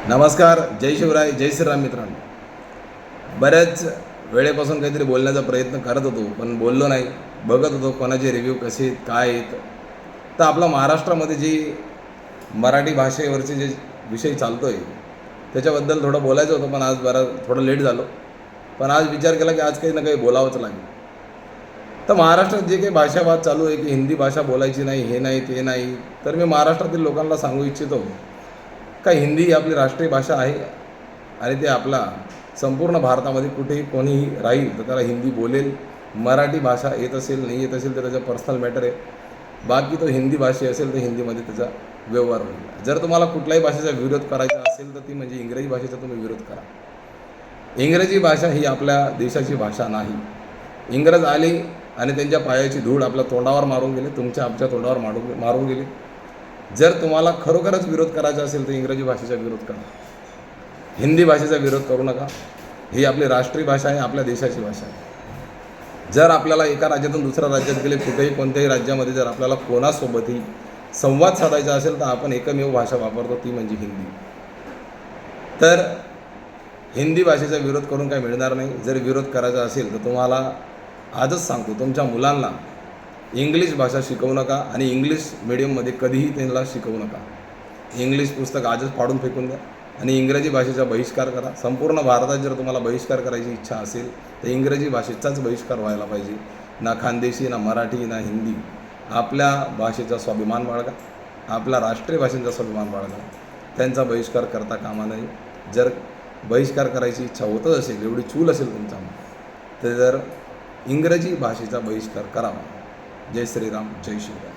नमस्कार, जय शिवराय, जय श्रीराम मित्रांनो. बऱ्याच वेळेपासून काहीतरी बोलण्याचा प्रयत्न करत होतो, पण बोललो नाही. बघत होतो कोणाचे रिव्ह्यू कसे आहेत, काय आहेत. तर आपला महाराष्ट्रामध्ये जी मराठी भाषेवरचे जे विषय चालतो आहे, त्याच्याबद्दल थोडं बोलायचं होतं, पण आज थोडं लेट झालो. पण आज विचार केला की आज काही ना काही बोलावंच लागेल. तर महाराष्ट्रात जे काही भाषावाद चालू आहे की हिंदी भाषा बोलायची नाही, हे नाही, ते नाही. तर मी महाराष्ट्रातील लोकांना सांगू इच्छितो का हिंदी ही आपली राष्ट्रीय भाषा आहे आणि ते आपला संपूर्ण भारतामध्ये कुठेही कोणीही राहील तर त्याला हिंदी बोलेल. मराठी भाषा येत असेल, नाही येत असेल तर त्याचं पर्सनल मॅटर आहे. बाकी तो हिंदी भाषा असेल तर हिंदीमध्ये त्याचा व्यवहार होईल. जर तुम्हाला कुठल्याही भाषेचा विरोध करायचा असेल तर ती म्हणजे इंग्रजी भाषेचा तुम्ही विरोध करा. इंग्रजी भाषा ही आपल्या देशाची भाषा नाही. इंग्रज आले आणि त्यांच्या पायाची धूळ आपल्या तोंडावर मारून गेले, तुमच्या आमच्या तोंडावर मारून गेले. जर तुम्हाला खरोखरच विरोध करायचा असेल तर इंग्रजी भाषेचा विरोध करा, हिंदी भाषेचा विरोध करू नका. ही आपली राष्ट्रीय भाषा आहे, आपल्या देशाची भाषा आहे. जर आपल्याला एका राज्यातून दुसऱ्या राज्यात गेले, कुठेही कोणत्याही राज्यामध्ये जर आपल्याला कोणासोबतही संवाद साधायचा असेल तर आपण एकमेव भाषा वापरतो, ती म्हणजे हिंदी. तर हिंदी भाषेचा विरोध करून काय मिळणार नाही. जर विरोध करायचा असेल तर तुम्हाला आजच सांगतो, तुमच्या मुलांना इंग्लिश भाषा शिकवू नका आणि इंग्लिश मीडियममध्ये कधीही त्यांना शिकवू नका. इंग्लिश पुस्तक आजच फाडून फेकून द्या आणि इंग्रजी भाषेचा बहिष्कार करा. संपूर्ण भारतात जर तुम्हाला बहिष्कार करायची इच्छा असेल तर इंग्रजी भाषेचाच बहिष्कार व्हायला पाहिजे. ना खानदेशी, ना मराठी, ना हिंदी. आपल्या भाषेचा स्वाभिमान बाळगा, आपल्या राष्ट्रीय भाषेचा स्वाभिमान बाळगा. त्यांचा बहिष्कार करता कामा नये. जर बहिष्कार करायची इच्छा होतच असेल, एवढी चूल असेल तुमच्यामध्ये, तर इंग्रजी भाषेचा बहिष्कार करावा. जय श्रीराम, जय शिवराय.